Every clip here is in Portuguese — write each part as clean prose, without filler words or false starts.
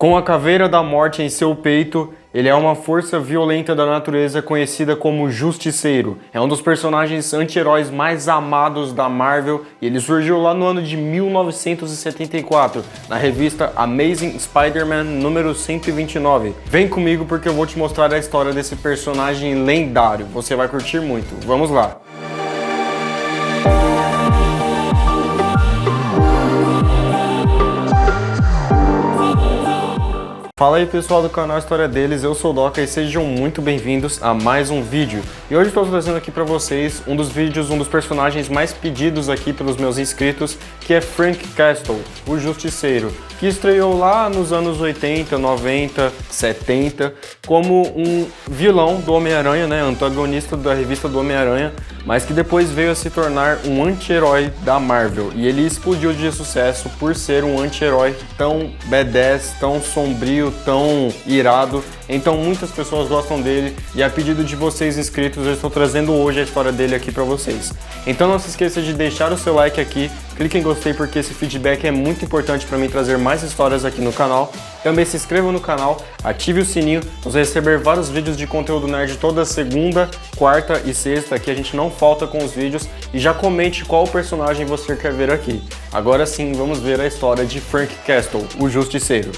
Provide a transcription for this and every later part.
Com a caveira da morte em seu peito, ele é uma força violenta da natureza conhecida como Justiceiro. É um dos personagens anti-heróis mais amados da Marvel e ele surgiu lá no ano de 1974, na revista Amazing Spider-Man número 129. Vem comigo porque eu vou te mostrar a história desse personagem lendário. Você vai curtir muito. Vamos lá! Fala aí pessoal do canal História Deles, eu sou o Doca e sejam muito bem-vindos a mais um vídeo. E hoje estou trazendo aqui para vocês um dos personagens mais pedidos aqui pelos meus inscritos, que é Frank Castle, o Justiceiro, que estreou lá nos anos 80, 90, 70, como um vilão do Homem-Aranha, né, antagonista da revista do Homem-Aranha, mas que depois veio a se tornar um anti-herói da Marvel. E ele explodiu de sucesso por ser um anti-herói tão badass, tão sombrio, tão irado. Então muitas pessoas gostam dele e a pedido de vocês inscritos eu estou trazendo hoje a história dele aqui para vocês. Então não se esqueça de deixar o seu like aqui, clique em gostei porque esse feedback é muito importante para mim trazer mais histórias aqui no canal. Também se inscreva no canal, ative o sininho, vamos receber vários vídeos de conteúdo nerd toda segunda, quarta e sexta, que a gente não falta com os vídeos, e já comente qual personagem você quer ver aqui. Agora sim, vamos ver a história de Frank Castle, o Justiceiro.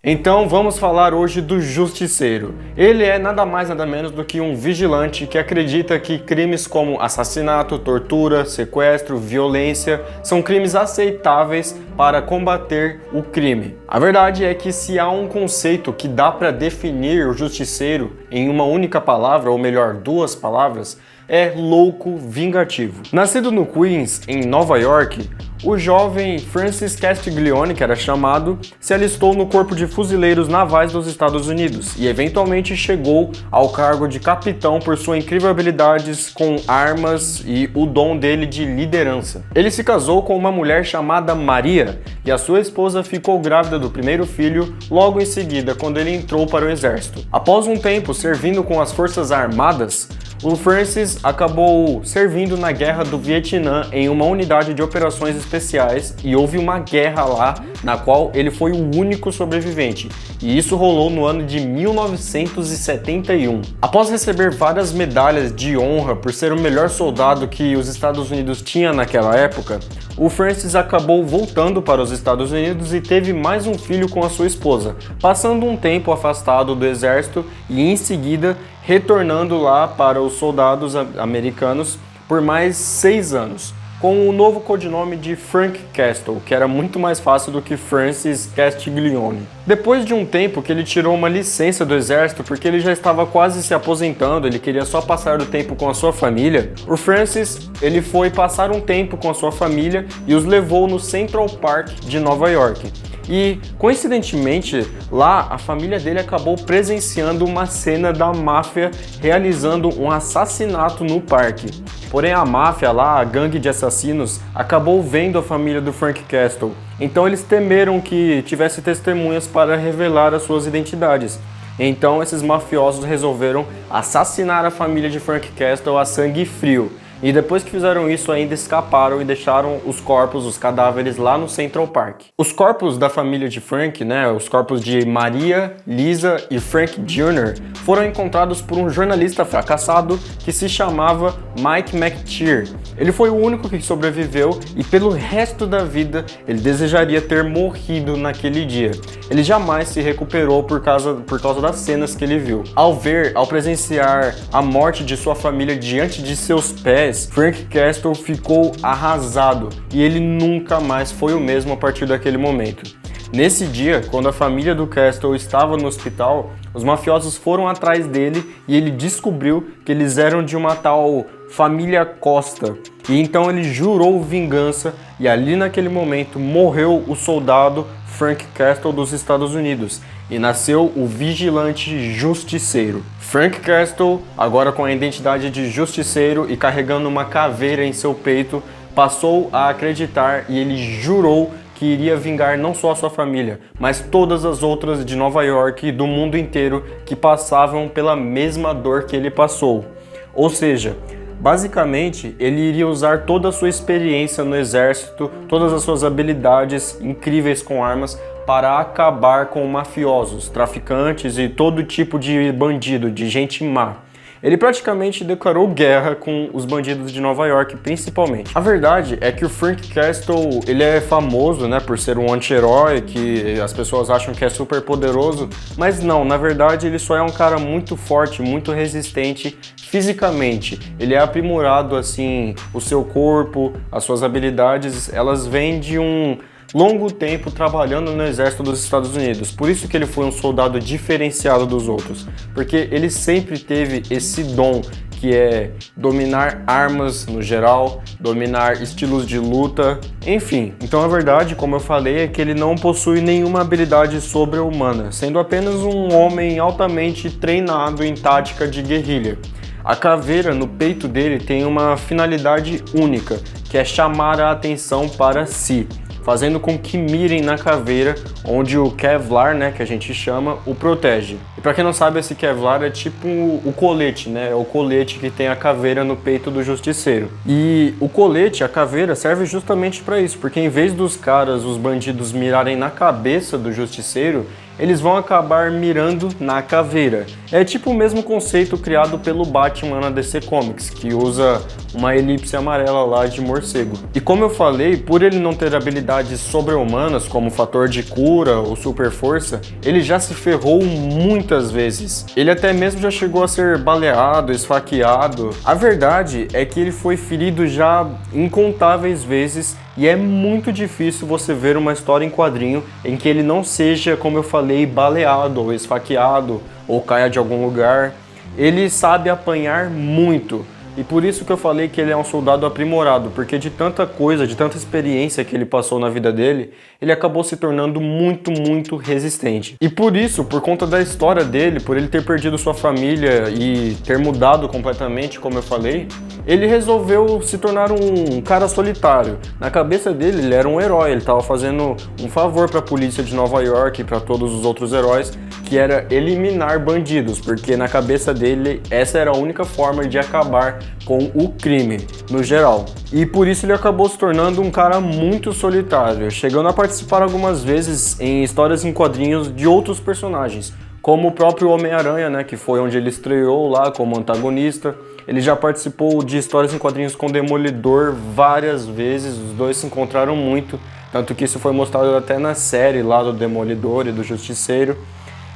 Então vamos falar hoje do Justiceiro. Ele é nada mais nada menos do que um vigilante que acredita que crimes como assassinato, tortura, sequestro, violência são crimes aceitáveis para combater o crime. A verdade é que se há um conceito que dá para definir o Justiceiro em uma única palavra, ou melhor, duas palavras, é louco vingativo. Nascido no Queens, em Nova York, o jovem Francis Castiglione, que era chamado, se alistou no Corpo de Fuzileiros Navais dos Estados Unidos e eventualmente chegou ao cargo de capitão por suas incríveis habilidades com armas e o dom dele de liderança. Ele se casou com uma mulher chamada Maria e a sua esposa ficou grávida do primeiro filho logo em seguida, quando ele entrou para o exército. Após um tempo servindo com as Forças Armadas, o Francis acabou servindo na Guerra do Vietnã em uma unidade de operações especiais e houve uma guerra lá na qual ele foi o único sobrevivente, e isso rolou no ano de 1971. Após receber várias medalhas de honra por ser o melhor soldado que os Estados Unidos tinha naquela época, o Francis acabou voltando para os Estados Unidos e teve mais um filho com a sua esposa, passando um tempo afastado do exército e em seguida retornando lá para os soldados americanos por mais 6 anos, com o novo codinome de Frank Castle, que era muito mais fácil do que Francis Castiglione. Depois de um tempo que ele tirou uma licença do exército porque ele já estava quase se aposentando, ele queria só passar o tempo com a sua família, o Francis ele foi passar um tempo com a sua família e os levou no Central Park de Nova York. E, coincidentemente, lá a família dele acabou presenciando uma cena da máfia realizando um assassinato no parque. Porém, a máfia lá, a gangue de assassinos, acabou vendo a família do Frank Castle. Então eles temeram que tivesse testemunhas para revelar as suas identidades. Então esses mafiosos resolveram assassinar a família de Frank Castle a sangue frio. E depois que fizeram isso ainda escaparam e deixaram os corpos, os cadáveres lá no Central Park. Os corpos da família de Frank, né, os corpos de Maria, Lisa e Frank Jr. foram encontrados por um jornalista fracassado que se chamava Mike McTeer. Ele foi o único que sobreviveu e pelo resto da vida ele desejaria ter morrido naquele dia. Ele jamais se recuperou por causa das cenas que ele viu. Ao presenciar a morte de sua família diante de seus pés, Frank Castle ficou arrasado e ele nunca mais foi o mesmo a partir daquele momento. Nesse dia, quando a família do Castle estava no hospital, os mafiosos foram atrás dele e ele descobriu que eles eram de uma tal família Costa. E então ele jurou vingança e ali naquele momento morreu o soldado Frank Castle dos Estados Unidos e nasceu o Vigilante Justiceiro. Frank Castle, agora com a identidade de Justiceiro e carregando uma caveira em seu peito, passou a acreditar e ele jurou que iria vingar não só a sua família, mas todas as outras de Nova York e do mundo inteiro que passavam pela mesma dor que ele passou. Ou seja, Basicamente, ele iria usar toda a sua experiência no exército, todas as suas habilidades incríveis com armas para acabar com mafiosos, traficantes e todo tipo de bandido, de gente má. Ele praticamente declarou guerra com os bandidos de Nova York, principalmente. A verdade é que o Frank Castle, ele é famoso, né, por ser um anti-herói, que as pessoas acham que é super poderoso, mas não, na verdade ele só é um cara muito forte, muito resistente fisicamente. Ele é aprimorado, assim, o seu corpo, as suas habilidades, elas vêm de um longo tempo trabalhando no exército dos Estados Unidos. Por isso que ele foi um soldado diferenciado dos outros, porque ele sempre teve esse dom que é dominar armas no geral, dominar estilos de luta, enfim. Então a verdade, como eu falei, é que ele não possui nenhuma habilidade sobre-humana, sendo apenas um homem altamente treinado em tática de guerrilha. A caveira no peito dele tem uma finalidade única, que é chamar a atenção para si, fazendo com que mirem na caveira, onde o Kevlar, né, que a gente chama, o protege. E para quem não sabe, esse Kevlar é tipo o colete, né, é o colete que tem a caveira no peito do justiceiro. E o colete, a caveira, serve justamente para isso, porque em vez dos caras, os bandidos, mirarem na cabeça do justiceiro, eles vão acabar mirando na caveira. É tipo o mesmo conceito criado pelo Batman na DC Comics, que usa uma elipse amarela lá de morcego. E como eu falei, por ele não ter habilidades sobre-humanas, como fator de cura ou super força, ele já se ferrou muitas vezes. Ele até mesmo já chegou a ser baleado, esfaqueado. A verdade é que ele foi ferido já incontáveis vezes, e é muito difícil você ver uma história em quadrinho em que ele não seja, como eu falei, baleado ou esfaqueado ou caia de algum lugar. Ele sabe apanhar muito. E por isso que eu falei que ele é um soldado aprimorado, porque de tanta coisa, de tanta experiência que ele passou na vida dele, ele acabou se tornando muito resistente. E por isso, por conta da história dele, por ele ter perdido sua família e ter mudado completamente, como eu falei, ele resolveu se tornar um cara solitário. Na cabeça dele, ele era um herói, ele estava fazendo um favor para a polícia de Nova York e para todos os outros heróis, que era eliminar bandidos, porque na cabeça dele essa era a única forma de acabar com o crime no geral. E por isso ele acabou se tornando um cara muito solitário, chegando a participar algumas vezes em histórias em quadrinhos de outros personagens, como o próprio Homem-Aranha, né, que foi onde ele estreou lá como antagonista. Ele já participou de histórias em quadrinhos com Demolidor várias vezes, os dois se encontraram muito, tanto que isso foi mostrado até na série lá do Demolidor e do Justiceiro.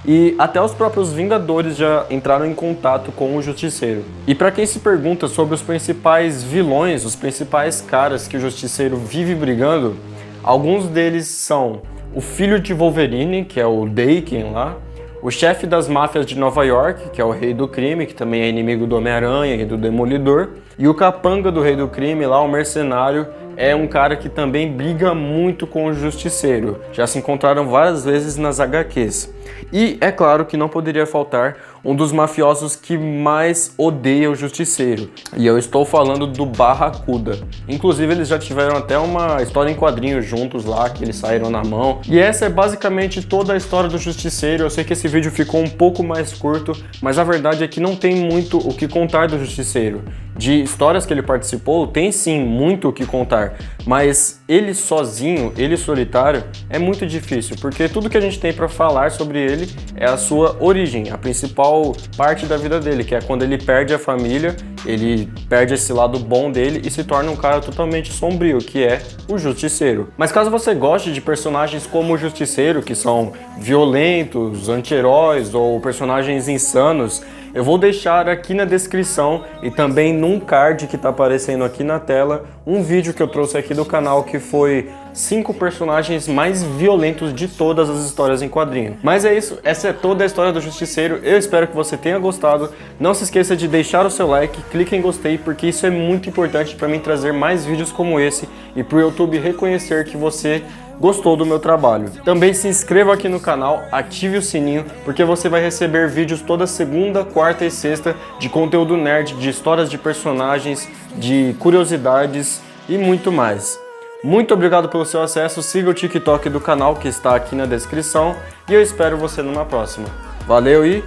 E até os próprios Vingadores já entraram em contato com o Justiceiro. E para quem se pergunta sobre os principais vilões, os principais caras que o Justiceiro vive brigando, alguns deles são o filho de Wolverine, que é o Daken lá, o chefe das máfias de Nova York, que é o Rei do Crime, que também é inimigo do Homem-Aranha e do Demolidor, e o capanga do Rei do Crime lá, o mercenário, é um cara que também briga muito com o Justiceiro. Já se encontraram várias vezes nas HQs. E é claro que não poderia faltar um dos mafiosos que mais odeia o Justiceiro. E eu estou falando do Barracuda. Inclusive eles já tiveram até uma história em quadrinhos juntos lá, que eles saíram na mão. E essa é basicamente toda a história do Justiceiro. Eu sei que esse vídeo ficou um pouco mais curto, mas a verdade é que não tem muito o que contar do Justiceiro. De histórias que ele participou, tem sim muito o que contar, mas ele sozinho, ele solitário, é muito difícil, porque tudo que a gente tem para falar sobre ele é a sua origem, a principal parte da vida dele, que é quando ele perde a família, ele perde esse lado bom dele e se torna um cara totalmente sombrio, que é o Justiceiro. Mas caso você goste de personagens como o Justiceiro, que são violentos, anti-heróis ou personagens insanos, eu vou deixar aqui na descrição e também num card que tá aparecendo aqui na tela um vídeo que eu trouxe aqui do canal que foi 5 personagens mais violentos de todas as histórias em quadrinho. Mas é isso, essa é toda a história do Justiceiro, eu espero que você tenha gostado. Não se esqueça de deixar o seu like, clique em gostei, porque isso é muito importante para mim trazer mais vídeos como esse e pro YouTube reconhecer que você gostou do meu trabalho. Também se inscreva aqui no canal, ative o sininho, porque você vai receber vídeos toda segunda, quarta e sexta de conteúdo nerd, de histórias de personagens, de curiosidades e muito mais. Muito obrigado pelo seu acesso, siga o TikTok do canal que está aqui na descrição e eu espero você numa próxima. Valeu e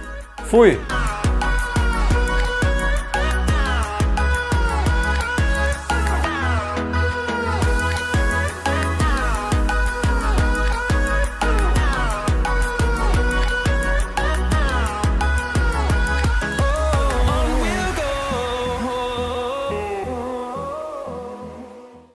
fui!